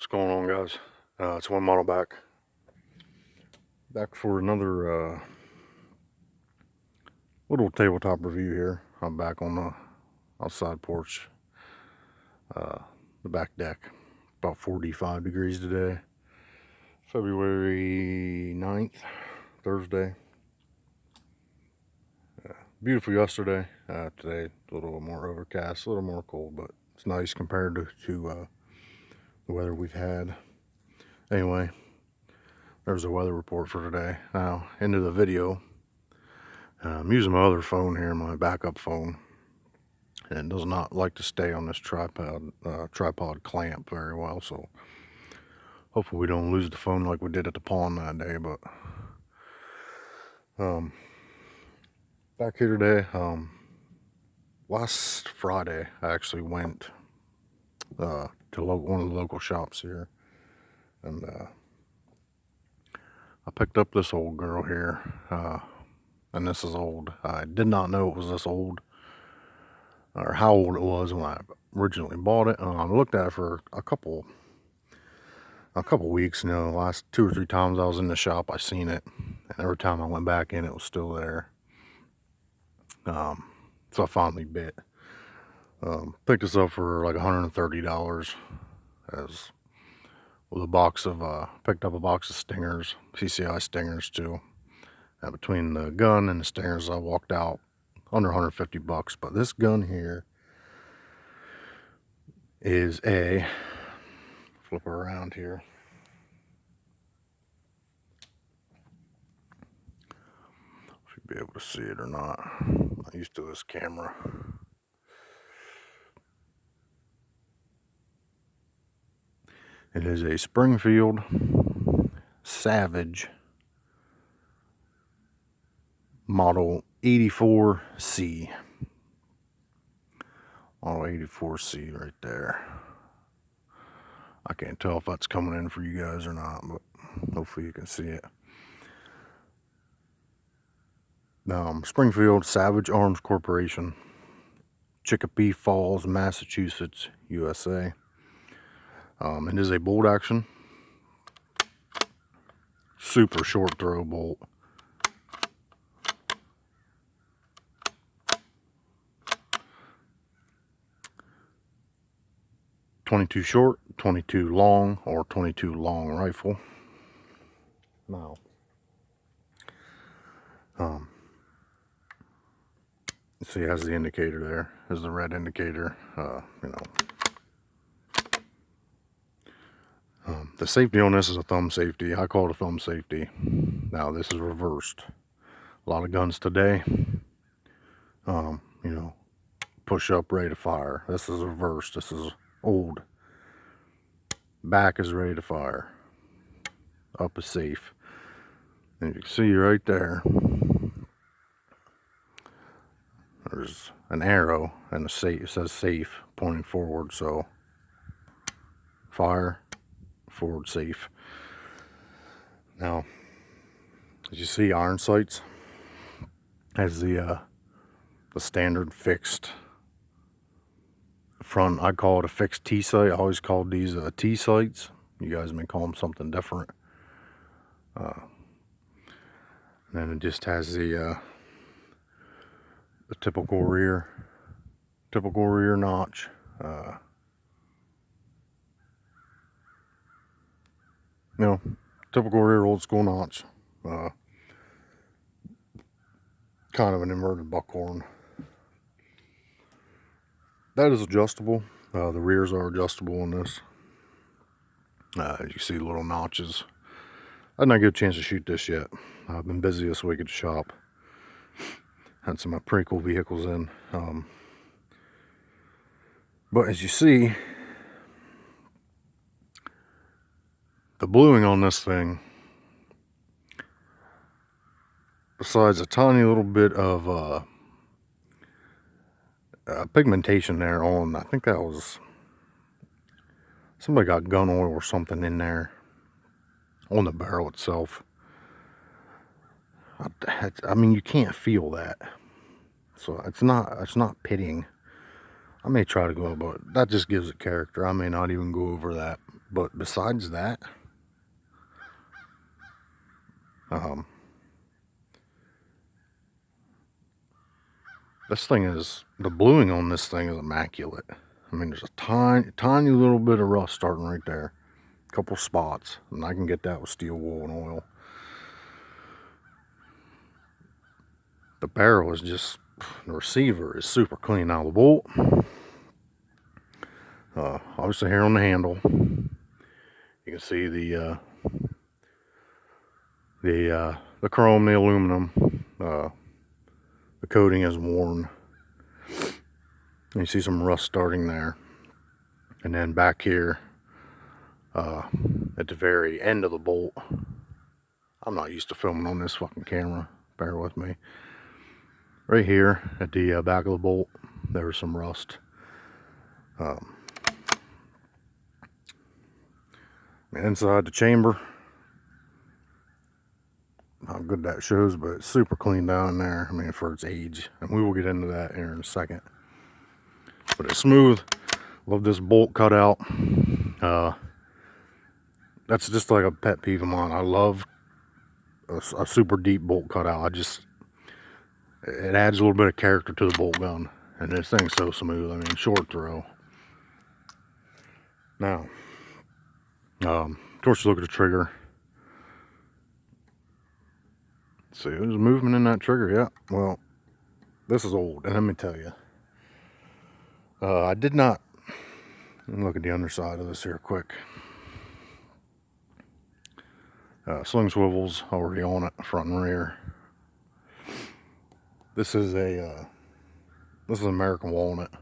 What's going on, guys? It's one model back for another little tabletop review here. I'm back on the outside porch, the back deck. About 45 degrees today, February 9th, Thursday. Beautiful yesterday. Today a little more overcast, a little more cold, but it's nice compared to the weather we've had. Anyway, there's a weather report for today. Now, into the video. I'm using my other phone here, my backup phone, and it does not like to stay on this tripod clamp very well, so hopefully we don't lose the phone like we did at the pond that day. But back here today. Last Friday I actually went to one of the local shops here, and I picked up this old girl here, and this is old. I did not know it was this old, or how old it was when I originally bought it. I looked at it for a couple weeks. You know, the last 2 or 3 times I was in the shop, I seen it, and every time I went back in, it was still there. So I finally bit. Picked this up for like $130, as with a box of picked up a box of stingers, CCI stingers too. And between the gun and the stingers, I walked out under $150. But this gun here is a, flip her around here, if you'll be able to see it or not. I'm not used to this camera. It is a Springfield Savage model 84C. Model 84C right there. I can't tell if that's coming in for you guys or not, but hopefully you can see it. Springfield Savage Arms Corporation, Chicopee Falls, Massachusetts, USA. It is a bolt action, super short throw bolt. .22 short, .22 long, or .22 long rifle. Now, see, it has the indicator there. There's the red indicator. The safety on this is a thumb safety. I call it a thumb safety. Now, this is reversed. A lot of guns today, push up, ready to fire. This is reversed. This is old. Back is ready to fire. Up is safe. And you can see right there, there's an arrow and a safe. It says safe pointing forward. So fire, forward, safe. Now, as you see, iron sights has the standard fixed front. I call it a fixed T sight. I always called these T sights. You guys may call them something different. And then it just has the typical rear notch. Typical rear old school notch. Kind of an inverted buckhorn. That is adjustable. The rears are adjustable on this. You see little notches. I did not get a chance to shoot this yet. I've been busy this week at the shop. Had some pretty cool vehicles in. But as you see, the bluing on this thing, besides a tiny little bit of pigmentation there on, I think that was, somebody got gun oil or something in there on the barrel itself. I mean, you can't feel that, so it's not pitting. I may try to go, but that just gives it character. I may not even go over that. But besides that, this thing is, the bluing on this thing is immaculate. I mean, there's a tiny little bit of rust starting right there. A couple spots, and I can get that with steel wool and oil. The barrel is just, the receiver is super clean. Now the bolt, obviously here on the handle, you can see the chrome, the aluminum, the coating is worn. And you see some rust starting there. And then back here, at the very end of the bolt, I'm not used to filming on this fucking camera, bear with me. Right here at the back of the bolt, there was some rust. Inside the chamber, how good that shows, but it's super clean down there. I mean, for its age, and we will get into that here in a second. But it's smooth. Love this bolt cutout. That's just like a pet peeve of mine. I love a super deep bolt cutout. It adds a little bit of character to the bolt gun, and this thing's so smooth. I mean, short throw. Now, of course, you look at the trigger. See, there's movement in that trigger. Yeah, well, this is old, and let me tell you, I did not. Let me look at the underside of this here quick. Sling swivels already on it, front and rear. This is an American walnut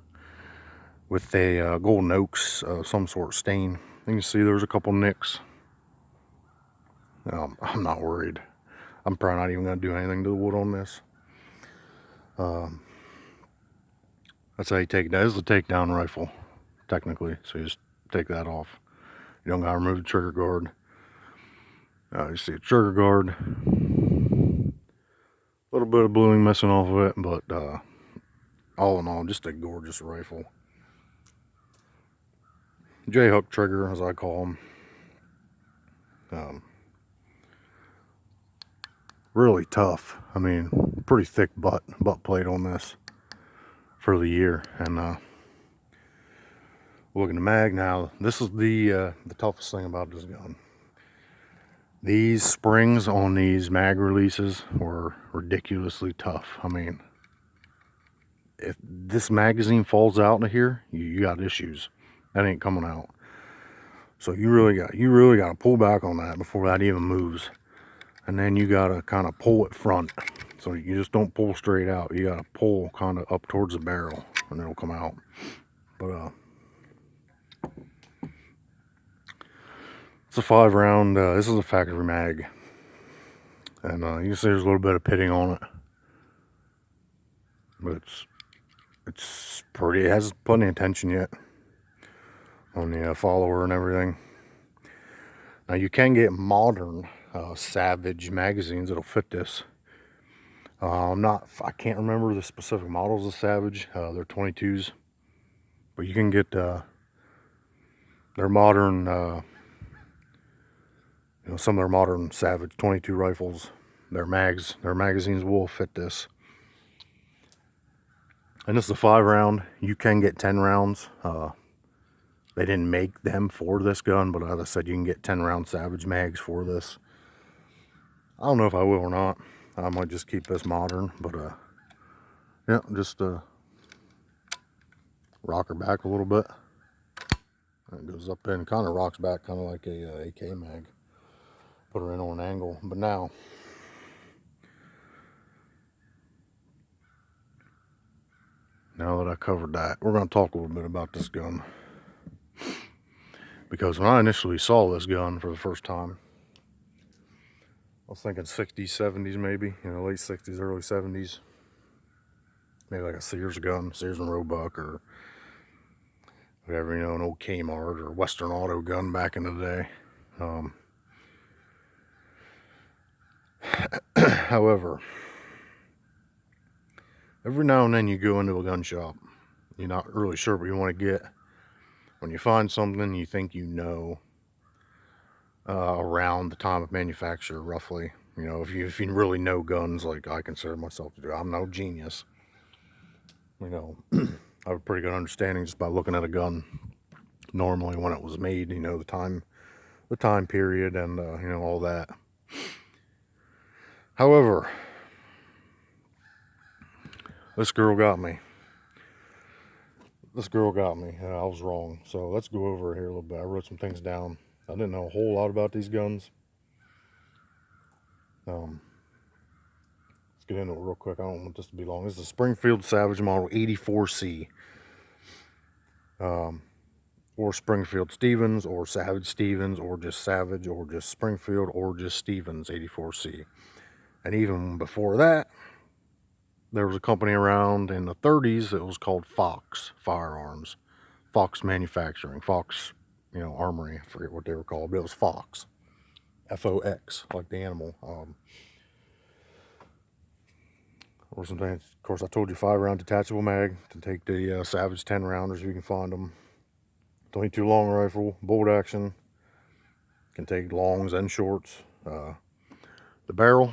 with a golden oaks some sort stain. You can see there's a couple nicks. I'm not worried. I'm probably not even going to do anything to the wood on this. That's how you take it down. This is a takedown rifle, technically. So you just take that off. You don't got to remove the trigger guard. You see a trigger guard. A little bit of bluing missing off of it, but all in all, just a gorgeous rifle. J-hook trigger, as I call them. Really tough. I mean, pretty thick butt plate on this for the year. And look at the mag now. This is the toughest thing about this gun. These springs on these mag releases were ridiculously tough. I mean, if this magazine falls out into here, you got issues. That ain't coming out. So you really got to pull back on that before that even moves. And then you got to kind of pull it front. So you just don't pull straight out. You got to pull kind of up towards the barrel and it'll come out. But it's a 5-round. This is a factory mag. And you can see there's a little bit of pitting on it. But it's pretty, it has plenty of tension yet on the follower and everything. Now you can get modern Savage magazines that'll fit this. I can't remember the specific models of Savage. They're 22s, but you can get their modern, some of their modern Savage 22 rifles. Their magazines will fit this. And this is a 5-round. You can get 10 rounds. They didn't make them for this gun, but as I said, you can get 10-round Savage mags for this. I don't know if I will or not. I might just keep this modern, but yeah, just rock her back a little bit. It goes up in, kind of rocks back, kind of like a AK mag. Put her in on an angle, but now that I covered that, we're going to talk a little bit about this gun. Because when I initially saw this gun for the first time, I was thinking 60s, 70s maybe, late 60s, early 70s. Maybe like a Sears gun, Sears and Roebuck, or whatever, an old Kmart or Western Auto gun back in the day. However, every now and then you go into a gun shop, you're not really sure what you want to get. When you find something you think around the time of manufacture, roughly. You know, if you really know guns, like I consider myself to do, I'm no genius. You know, I have a pretty good understanding just by looking at a gun. Normally, when it was made, you know, the time period, and you know, all that. However, this girl got me. This girl got me. I was wrong. So let's go over here a little bit. I wrote some things down. I didn't know a whole lot about these guns. Let's get into it real quick. I don't want this to be long. This is a Springfield Savage Model 84C. Or Springfield Stevens, or Savage Stevens, or just Savage, or just Springfield, or just Stevens 84C. And even before that, there was a company around in the 30s that was called Fox Firearms. Fox Manufacturing. Fox, you know, Armory. I forget what they were called, but it was Fox. F-O-X, like the animal. Or something. Of course, I told you 5-round detachable mag to take the Savage 10 rounders if you can find them. 22 long rifle, bolt action. Can take longs and shorts. The barrel.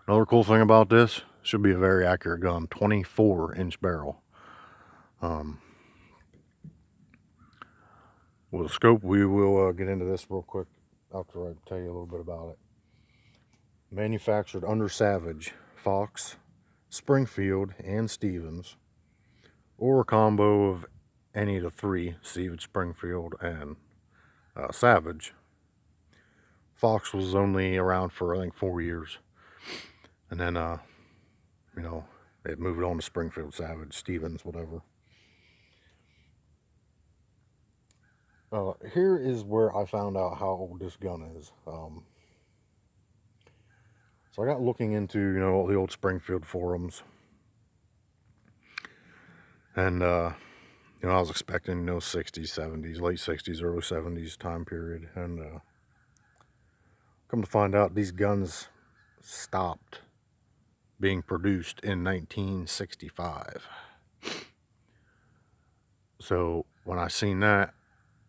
Another cool thing about this, should be a very accurate gun. 24-inch barrel. With a scope, we will get into this real quick after I tell you a little bit about it. Manufactured under Savage, Fox, Springfield, and Stevens, or a combo of any of the three, Savage, Springfield, and Savage. Fox was only around for, I think, 4 years. And then, you know, it moved on to Springfield, Savage, Stevens, whatever. Here is where I found out how old this gun is. So I got looking into, you know, the old Springfield forums. And, you know, I was expecting, you know, 60s, 70s, late 60s, early 70s time period. And come to find out, these guns stopped being produced in 1965. So when I seen that,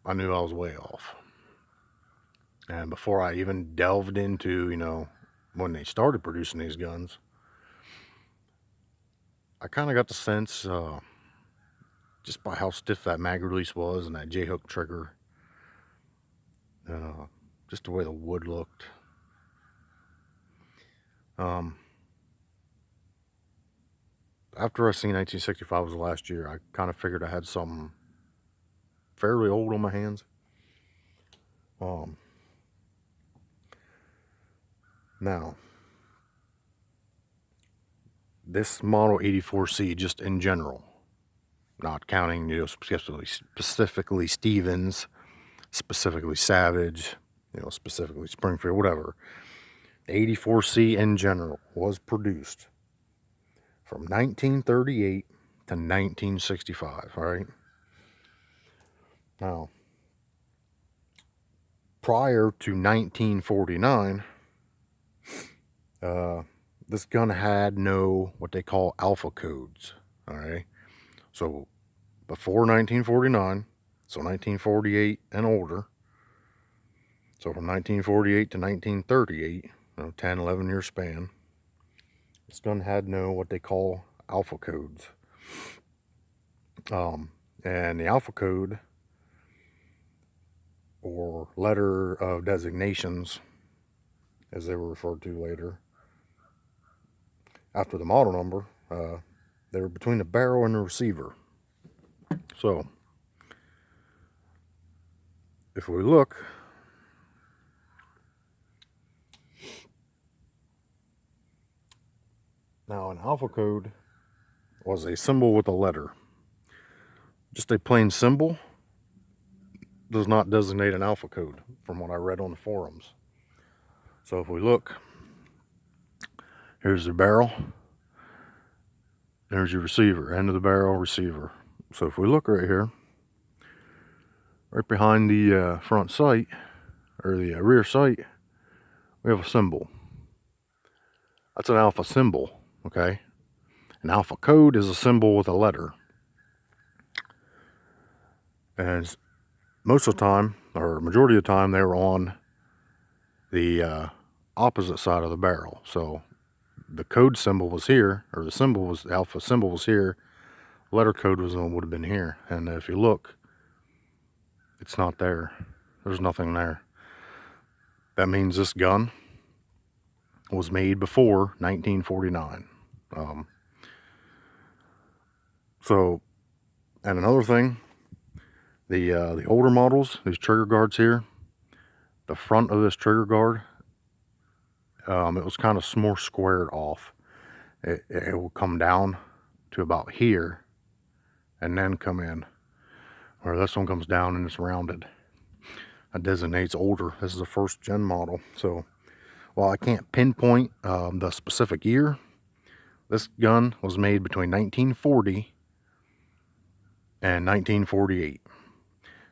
I knew I was way off. And before I even delved into, you know, when they started producing these guns, I kind of got the sense, just by how stiff that mag release was and that J-hook trigger, just the way the wood looked. After I seen 1965 was the last year, I kind of figured I had something fairly old on my hands. Now, this Model 84C, just in general, not counting, you know, specifically Stevens, specifically Savage, you know, specifically Springfield, whatever. The 84C in general was produced from 1938 to 1965, all right? Now, prior to 1949, this gun had no, what they call alpha codes, all right? So, before 1949, so 1948 and older, so from 1948 to 1938, you know, 10, 11 year span, this gun had no, what they call alpha codes. And the alpha code, or letter of designations, as they were referred to later, after the model number, they were between the barrel and the receiver. So, if we look, now an alpha code was a symbol with a letter. Just a plain symbol does not designate an alpha code, from what I read on the forums. So if we look, here's the barrel, there's your receiver, end of the barrel, receiver. So if we look right here, right behind the front sight, or the rear sight, we have a symbol. That's an alpha symbol, okay? An alpha code is a symbol with a letter. And most of the time, or majority of the time, they were on the opposite side of the barrel. So the code symbol was here, or the alpha symbol was here. Letter code would have been here. And if you look, it's not there. There's nothing there. That means this gun was made before 1949. So, and another thing, the older models, these trigger guards here, the front of this trigger guard, it was kind of more squared off. It will come down to about here and then come in. Where this one comes down and it's rounded. That designates older. This is a first gen model. So while I can't pinpoint the specific year, this gun was made between 1940 and 1948.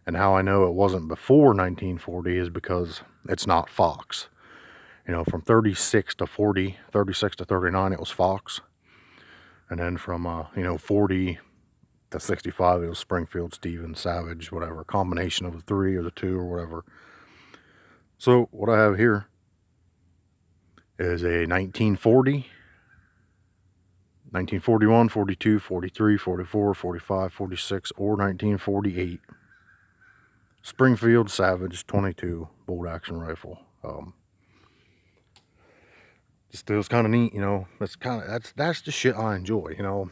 And how I know it wasn't before 1940 is because it's not Fox. You know, from 36 to 40, 36 to 39, it was Fox. And then from, 40 to 65, it was Springfield, Stevens, Savage, whatever. Combination of the three or the two or whatever. So what I have here is a 1940, 1941, 42, 43, 44, 45, 46, or 1948 Springfield Savage 22 bolt action rifle. Just it was kind of neat, you know. That's the shit I enjoy, you know.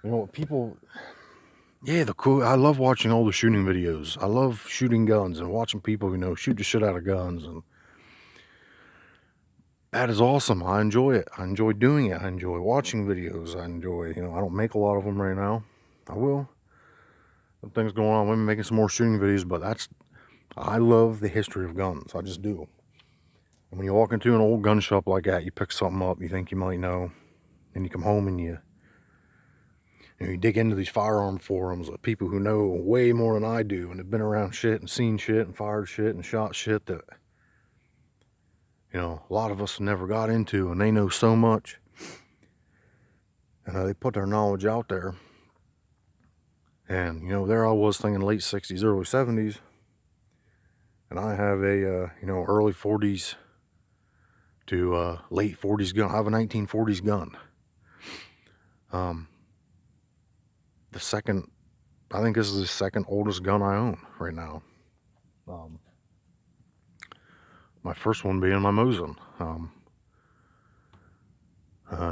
You know, people, yeah, I love watching all the shooting videos. I love shooting guns and watching people, you know, shoot the shit out of guns, and that is awesome. I enjoy it. I enjoy doing it. I enjoy watching videos. I enjoy, you know, I don't make a lot of them right now. I will. Some things going on. I'm making some more shooting videos, but I love the history of guns. I just do. And when you walk into an old gun shop like that, you pick something up you think you might know, and you come home and you dig into these firearm forums with people who know way more than I do and have been around shit and seen shit and fired shit and shot shit that, you know, a lot of us never got into, and they know so much. And they put their knowledge out there. And, you know, there I was thinking late 60s, early 70s. And I have a, early 40s to late 40s gun. I have a 1940s gun. I think this is the second oldest gun I own right now. My first one being my Mosin. And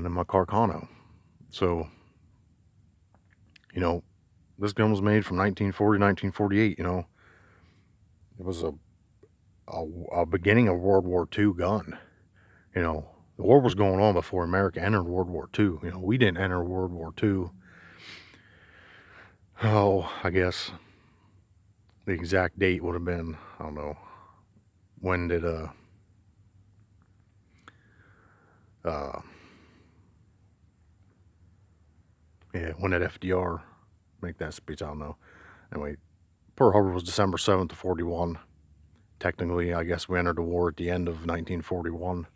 then my Carcano. So, you know, this gun was made from 1940 to 1948, you know. It was a beginning of World War II gun. You know, the war was going on before America entered World War II. You know, we didn't enter World War II. Oh, I guess the exact date would have been, I don't know, when did when did FDR make that speech? I don't know. Anyway, Pearl Harbor was December 7th of 41. Technically, I guess we entered the war at the end of 1941.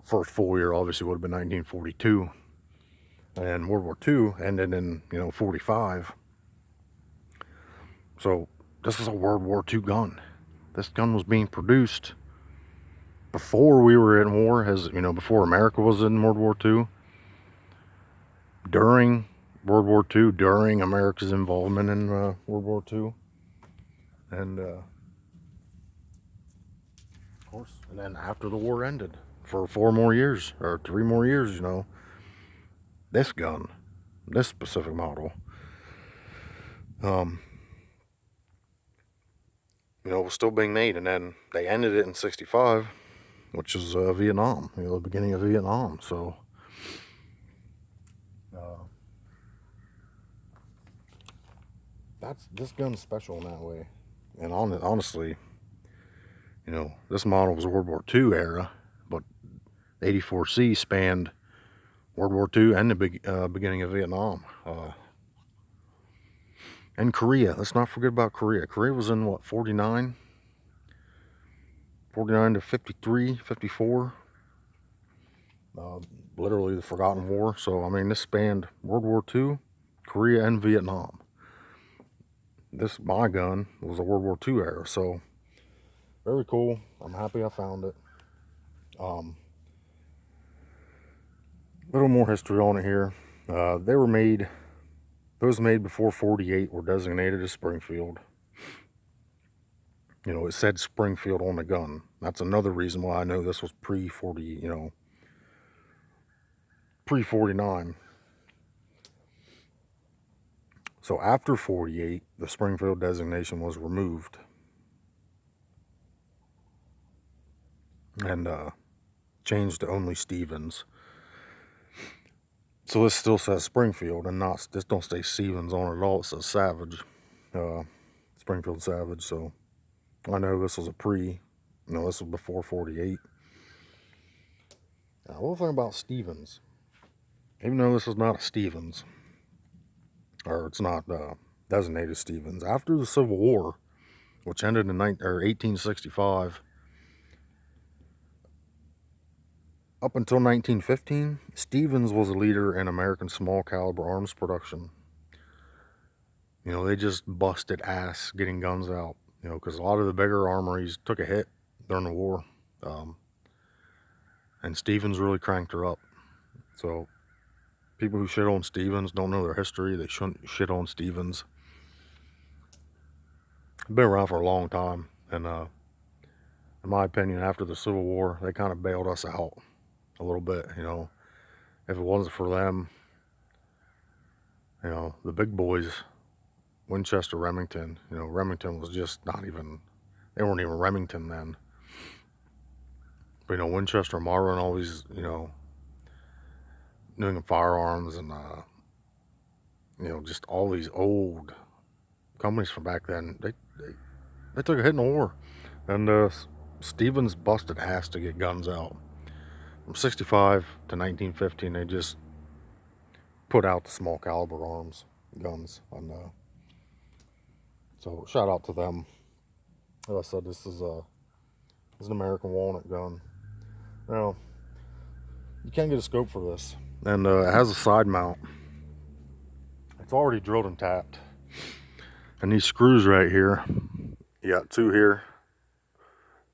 First full year obviously would have been 1942. And World War II ended in, 45. So this is a World War II gun. This gun was being produced before we were in war, before America was in World War II. During World War II, during America's involvement in World War II. And, of course, and then after the war ended, for 4 more years, or 3 more years, you know, this gun, this specific model, was still being made. And then they ended it in 65, which is Vietnam, the beginning of Vietnam. So this gun's special in that way. And honestly, this model was World War II era, but 84C spanned World War II and the beginning of Vietnam. And Korea. Let's not forget about Korea. Korea was in, 49 to 53, 54. Literally the Forgotten War. So, I mean, this spanned World War II, Korea, and Vietnam. my gun was a World War II era, so very cool. I'm happy I found it. Little more history on it here. They were made, those made before 48 were designated as Springfield. You know, it said Springfield on the gun. That's another reason why I know this was pre-40, you know, pre-49. So after 48, the Springfield designation was removed. And changed to only Stevens. So this still says Springfield, and not, this don't say Stevens on it at all. It says Savage, Springfield Savage. So I know this was a pre, you know, this was before 48. Now, a little thing about Stevens, even though this is not a Stevens, or it's not designated Stevens, after the Civil War, which ended in 1865, up until 1915, Stevens was a leader in American small caliber arms production. You know, they just busted ass getting guns out, you know, because a lot of the bigger armories took a hit during the war. And Stevens really cranked her up. So people who shit on Stevens don't know their history. They shouldn't shit on Stevens. Been around for a long time. And in my opinion, after the Civil War, they kind of bailed us out a little bit, you know. If it wasn't for them, you know, the big boys, Winchester, Remington, you know, Remington was just not even, they weren't even Remington then. But, you know, Winchester, Marlin, and all these, you know, New England Firearms and, you know, just all these old companies from back then, they took a hit in the war. And Stevens busted ass to get guns out. From 65 to 1915, they just put out the small caliber arms, guns. And so shout out to them. As I said, this is an American walnut gun. Now, you can't get a scope for this. And it has a side mount. It's already drilled and tapped. And these screws right here, you got two here,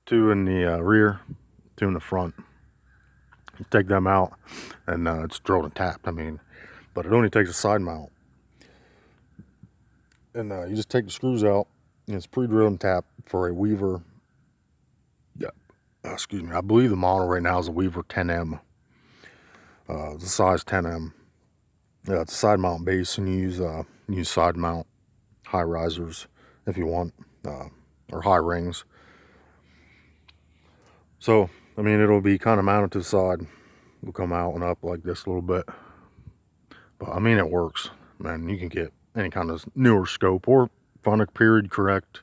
two in the rear, two in the front. You take them out, and it's drilled and tapped. I mean, but it only takes a side mount. And you just take the screws out, and it's pre-drilled and tapped for a Weaver. Yeah, excuse me. I believe the model right now is a Weaver 10M. It's a size 10M. Yeah, it's a side mount base, and you use side mount high risers if you want, or high rings. So, I mean, it'll be kind of mounted to the side. It'll come out and up like this a little bit. But, I mean, it works. Man, you can get any kind of newer scope or find a period correct,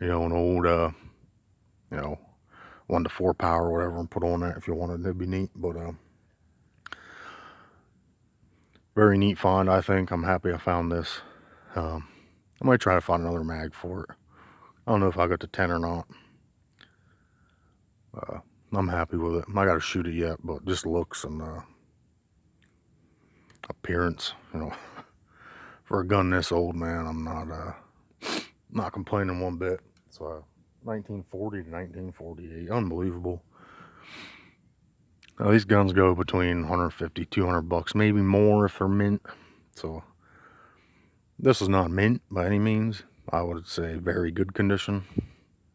you know, an old, you know, 1-4 power or whatever, and put on that if you wanted. That'd be neat. But, very neat find, I think. I'm happy I found this. I might try to find another mag for it. I don't know if I got the 10 or not. I'm happy with it. I got to shoot it yet, but just looks and appearance, you know, for a gun this old, man, I'm not complaining one bit. It's 1940 to 1948, unbelievable. Now, these guns go between 150, 200 bucks, maybe more if they're mint. So this is not mint by any means. I would say very good condition,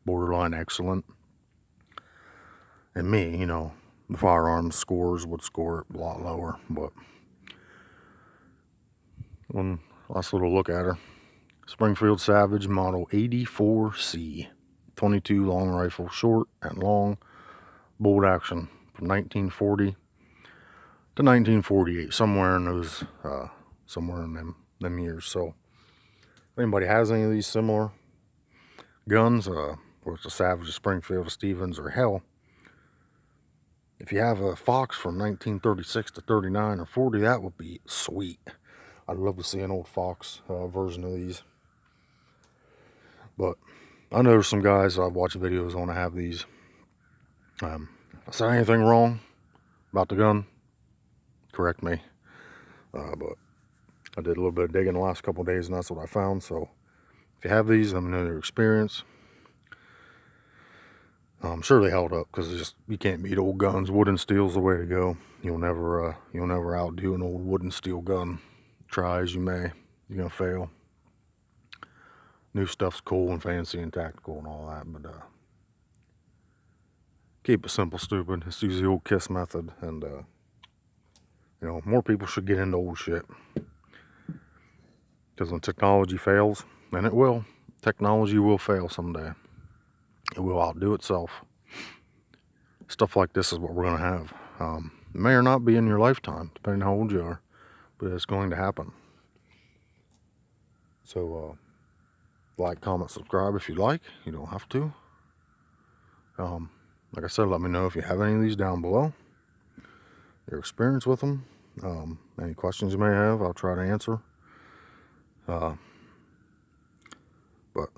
borderline excellent. And me, you know, the firearms scores would score it a lot lower, but one last little look at her. Springfield Savage model 84C, 22 long rifle, short and long, bolt action from 1940 to 1948, somewhere in those, somewhere in them years. So, if anybody has any of these similar guns, whether it's a Savage, a Springfield, a Stevens, or hell, if you have a Fox from 1936 to 39 or 40, that would be sweet. I'd love to see an old Fox version of these. But I know there's some guys I've watched videos on that have these. If I said anything wrong about the gun, correct me. But I did a little bit of digging the last couple of days, and that's what I found. So If you have these, let me know your experience. I'm sure they held up because you can't beat old guns. Wood and steel's the way to go. You'll never outdo an old wood and steel gun. Try as you may, you're gonna fail. New stuff's cool and fancy and tactical and all that, but keep it simple, stupid. Just use the old KISS method, and more people should get into old shit. Because when technology fails, and it will, technology will fail someday. It will outdo itself. Stuff like this is what we're gonna have. It may or not be in your lifetime, depending on how old you are, but it's going to happen. So, like, comment, subscribe if you like. You don't have to. Like I said, let me know if you have any of these down below. Your experience with them. Any questions you may have, I'll try to answer. But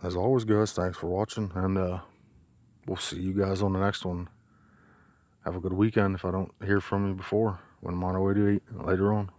as always, guys, thanks for watching, and we'll see you guys on the next one. Have a good weekend if I don't hear from you before when I'm on my way to eat later on.